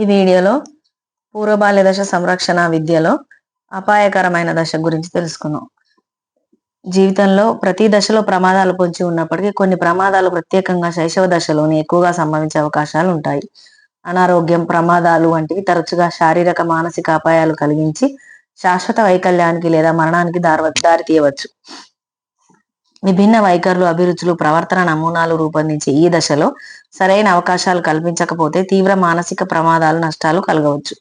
ఈ వీడియోలో పూర్వ బాల్య దశ సంరక్షణ విద్యలో అపాయకరమైన దశ గురించి తెలుసుకుందాం. జీవితంలో ప్రతి దశలో ప్రమాదాలు పొంచి ఉన్నప్పటికీ కొన్ని ప్రమాదాలు ప్రత్యేకంగా శైశవ దశలోనే ఎక్కువగా సంభవించే అవకాశాలు ఉంటాయి. అనారోగ్యం, ప్రమాదాలు వంటివి తరచుగా శారీరక, మానసిక అపాయాలు కలిగించి శాశ్వత వైకల్యానికి లేదా మరణానికి దారి తీయవచ్చు. విభిన్న వైఖరులు, అభిరుచులు, ప్రవర్తన నమూనాలు రూపొందించే ఈ దశలో సరైన అవకాశాలు కల్పించకపోతే తీవ్ర మానసిక ప్రమాదాలు, నష్టాలు కలగవచ్చు.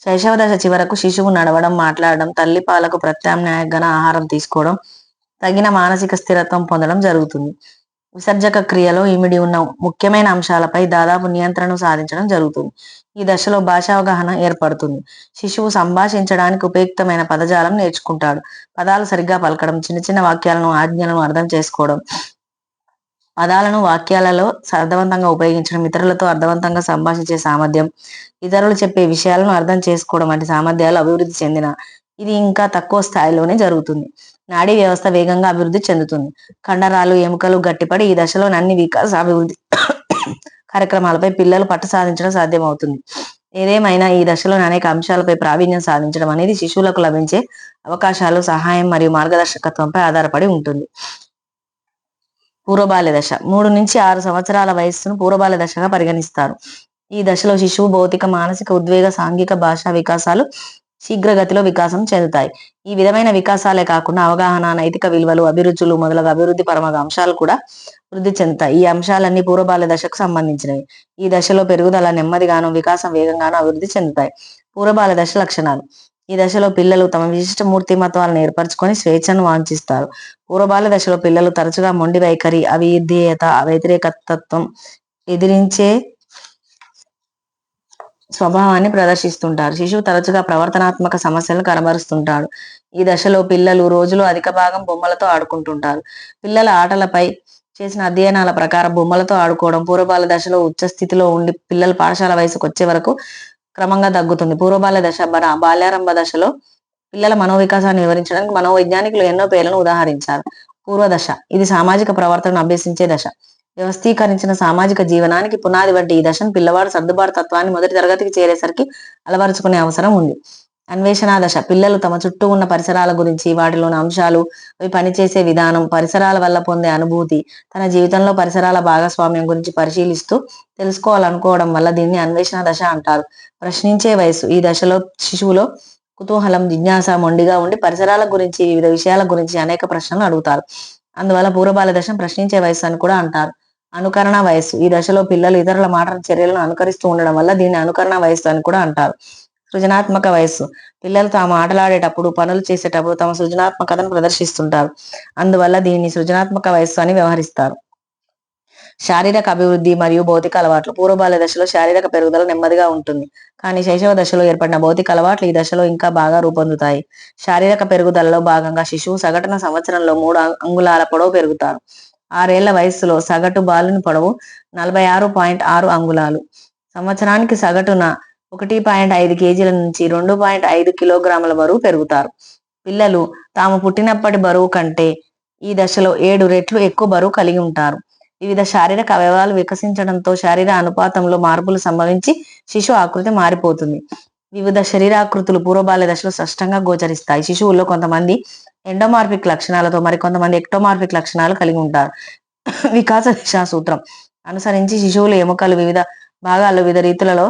శైశవ దశ చివరకు శిశువు నడవడం, మాట్లాడడం, తల్లి పాలకు ప్రత్యామ్నాయ ఘన ఆహారం తీసుకోవడం, తగిన మానసిక స్థిరత్వం పొందడం జరుగుతుంది. విసర్జక క్రియలో ఇమిడి ఉన్న ముఖ్యమైన అంశాలపై దాదాపు నియంత్రణను సాధించడం జరుగుతుంది. ఈ దశలో భాషావగాహన ఏర్పడుతుంది. శిశువు సంభాషించడానికి ఉపయుక్తమైన పదజాలం నేర్చుకుంటాడు. పదాలు సరిగ్గా పలకడం, చిన్న చిన్న వాక్యాలను, ఆజ్ఞలను అర్థం చేసుకోవడం, పదాలను వాక్యాలలో అర్థవంతంగా ఉపయోగించడం, ఇతరులతో అర్థవంతంగా సంభాషించే సామర్థ్యం, ఇతరులు చెప్పే విషయాలను అర్థం చేసుకోవడం వంటి సామర్థ్యాలు అభివృద్ధి చెందిన ఇది ఇంకా తక్కువ స్థాయిలోనే జరుగుతుంది. నాడీ వ్యవస్థ వేగంగా అభివృద్ధి చెందుతుంది. కండరాలు, ఎముకలు గట్టిపడి ఈ దశలోని అన్ని వికాస అభివృద్ధి కార్యక్రమాలపై పిల్లలు పట్టు సాధించడం సాధ్యమవుతుంది. ఏదేమైనా ఈ దశలోని అనేక అంశాలపై ప్రావీణ్యం సాధించడం అనేది శిశువులకు లభించే అవకాశాలు, సహాయం మరియు మార్గదర్శకత్వంపై ఆధారపడి ఉంటుంది. పూర్వబాల్య దశ 3 నుంచి 6 సంవత్సరాల వయస్సును పూర్వబాల్య దశగా పరిగణిస్తారు. ఈ దశలో శిశువు భౌతిక, మానసిక, ఉద్వేగ, సాంఘిక, భాషా వికాసాలు శీఘ్రగతిలో వికాసం చెందుతాయి. ఈ విధమైన వికాసాలే కాకుండా అవగాహన, నైతిక విలువలు, అభిరుచులు మొదలగు అభివృద్ధి పరమైన అంశాలు కూడా వృద్ధి చెందుతాయి. ఈ అంశాలన్నీ పూర్వబాల్య దశకు సంబంధించినవి. ఈ దశలో పెరుగుదల నెమ్మదిగాను, వికాసం వేగంగాను అభివృద్ధి చెందుతాయి. పూర్వబాల్య దశ లక్షణాలు. ఈ దశలో పిల్లలు తమ విశిష్ట మూర్తిమత్వాలను ఏర్పరచుకొని స్వేచ్ఛను వాంఛిస్తారు. పూర్వబాల్య దశలో పిల్లలు తరచుగా మొండి వైఖరి, అవిధేయత, వ్యతిరేకతత్వం, ఎదిరించే స్వభావాన్ని ప్రదర్శిస్తుంటారు. శిశువు తరచుగా ప్రవర్తనాత్మక సమస్యలను కనబరుస్తుంటాడు. ఈ దశలో పిల్లలు రోజులో అధిక భాగం బొమ్మలతో ఆడుకుంటుంటారు. పిల్లల ఆటలపై చేసిన అధ్యయనాల ప్రకారం బొమ్మలతో ఆడుకోవడం పూర్వబాల్య దశలో ఉచ్చ స్థితిలో ఉండి పిల్లలు పాఠశాల వయసుకు వచ్చే వరకు క్రమంగా తగ్గుతుంది. పూర్వబాల్య దశ బాల్యారంభ దశలో పిల్లల మనోవికాసాన్ని వివరించడానికి మనోవైజ్ఞానికులు ఎన్నో పేర్లను ఉదాహరించారు. పూర్వదశ ఇది సామాజిక ప్రవర్తనను అభ్యసించే దశ. వ్యవస్థీకరించిన సామాజిక జీవనానికి పునాది వంటి ఈ దశను పిల్లవాడు సర్దుబాటు తత్వాన్ని మొదటి తరగతికి చేరేసరికి అలవరుచుకునే అవసరం ఉంది. అన్వేషణ దశ పిల్లలు తమ చుట్టూ ఉన్న పరిసరాల గురించి, వాటిలోని అంశాలు, అవి పనిచేసే విధానం, పరిసరాల వల్ల పొందే అనుభూతి, తన జీవితంలో పరిసరాల భాగస్వామ్యం గురించి పరిశీలిస్తూ తెలుసుకోవాలనుకోవడం వల్ల దీన్ని అన్వేషణ దశ అంటారు. ప్రశ్నించే వయసు ఈ దశలో శిశువులో కుతూహలం, జిజ్ఞాస మొండిగా ఉండి పరిసరాల గురించి, వివిధ విషయాల గురించి అనేక ప్రశ్నలు అడుగుతారు. అందువల్ల పూర్వబాల్య దశను ప్రశ్నించే వయసు అని కూడా అంటారు. అనుకరణ వయస్సు ఈ దశలో పిల్లలు ఇతరుల మాటల, చర్యలను అనుకరిస్తూ ఉండడం వల్ల దీన్ని అనుకరణ వయస్సు అని కూడా అంటారు. సృజనాత్మక వయస్సు పిల్లలు తాము ఆటలాడేటప్పుడు, పనులు చేసేటప్పుడు తమ సృజనాత్మకతను ప్రదర్శిస్తుంటారు. అందువల్ల దీన్ని సృజనాత్మక వయస్సు అని వ్యవహరిస్తారు. శారీరక అభివృద్ధి మరియు భౌతిక అలవాట్లు పూర్వబాల్య దశలో శారీరక పెరుగుదల నెమ్మదిగా ఉంటుంది. కానీ శైశవ దశలో ఏర్పడిన భౌతిక అలవాట్లు ఈ దశలో ఇంకా బాగా రూపొందుతాయి. శారీరక పెరుగుదలలో భాగంగా శిశువు సగటున సంవత్సరంలో 3 అంగుళాల పొడవు పెరుగుతారు. 6 ఏళ్ల వయస్సులో సగటు బాలుని పొడవు 46.6 అంగుళాలు. సంవత్సరానికి సగటున 1.5 కేజీల నుంచి 2.5 కిలోగ్రాముల బరువు పెరుగుతారు. పిల్లలు తాము పుట్టినప్పటి బరువు కంటే ఈ దశలో 7 రెట్లు ఎక్కువ బరువు కలిగి ఉంటారు. వివిధ శారీరక అవయవాలు వికసించడంతో శారీర అనుపాతంలో మార్పులు సంభవించి శిశు ఆకృతి మారిపోతుంది. వివిధ శరీరాకృతులు పూర్వబాల్య దశలో స్పష్టంగా గోచరిస్తాయి. శిశువుల్లో కొంతమంది ఎండోమార్ఫిక్ లక్షణాలతో మరికొంతమంది ఎక్టోమార్ఫిక్ లక్షణాలు కలిగి ఉంటారు. వికాస దిశా సూత్రం అనుసరించి శిశువుల ఎముకలు వివిధ భాగాల్లో వివిధ రీతులలో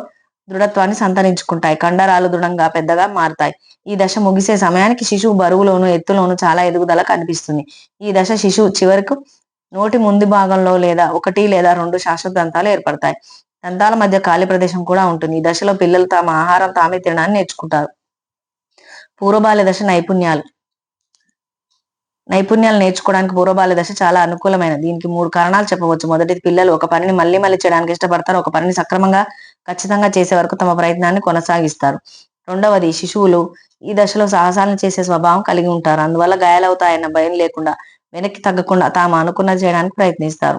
దృఢత్వాన్ని సంతరించుకుంటాయి. కండరాలు దృఢంగా, పెద్దగా మారుతాయి. ఈ దశ ముగిసే సమయానికి శిశువు బరువులోను, ఎత్తులోను చాలా ఎదుగుదల కనిపిస్తుంది. ఈ దశ శిశువు చివరకు నోటి ముందు భాగంలో 1 లేదా 2 శాశ్వత దంతాలు ఏర్పడతాయి. దంతాల మధ్య ఖాళీ ప్రదేశం కూడా ఉంటుంది. ఈ దశలో పిల్లలు తమ ఆహారం తామే తినడాన్ని నేర్చుకుంటారు. పూర్వబాల్య దశ నైపుణ్యాలు నేర్చుకోవడానికి పూర్వబాల్య దశ చాలా అనుకూలమైనది. దీనికి 3 కారణాలు చెప్పవచ్చు. మొదటిది, పిల్లలు ఒక పనిని మళ్ళీ చేయడానికి ఇష్టపడతారు. ఒక పనిని సక్రమంగా, ఖచ్చితంగా చేసే వరకు తమ ప్రయత్నాన్ని కొనసాగిస్తారు. రెండవది, శిశువులు ఈ దశలో సాహసాలను చేసే స్వభావం కలిగి ఉంటారు. అందువల్ల గాయాలవుతాయన్న భయం లేకుండా, వెనక్కి తగ్గకుండా తాము అనుకున్నది చేయడానికి ప్రయత్నిస్తారు.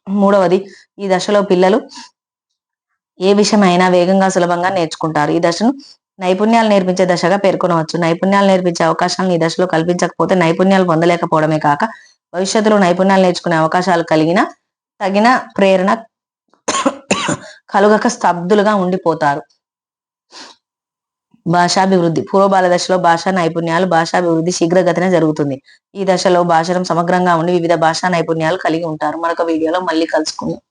మూడవది, ఈ దశలో పిల్లలు ఏ విషయమైనా వేగంగా, సులభంగా నేర్చుకుంటారు. ఈ దశను నైపుణ్యాలు నేర్పించే దశగా పేర్కొనవచ్చు. నైపుణ్యాలు నేర్పించే అవకాశాలను ఈ దశలో కల్పించకపోతే నైపుణ్యాలు పొందలేకపోవడమే కాక భవిష్యత్తులో నైపుణ్యాలు నేర్చుకునే అవకాశాలు కలిగిన తగిన ప్రేరణ కలుగక స్తబ్దులుగా ఉండిపోతారు. భాషాభివృద్ధి పూర్వబాల దశలో భాషా నైపుణ్యాలు భాషాభివృద్ధి శీఘ్రగతిన జరుగుతుంది. ఈ దశలో భాషను సమగ్రంగా ఉండి వివిధ భాషా నైపుణ్యాలు కలిగి ఉంటారు. మరొక వీడియోలో మళ్ళీ కలుసుకుందాం.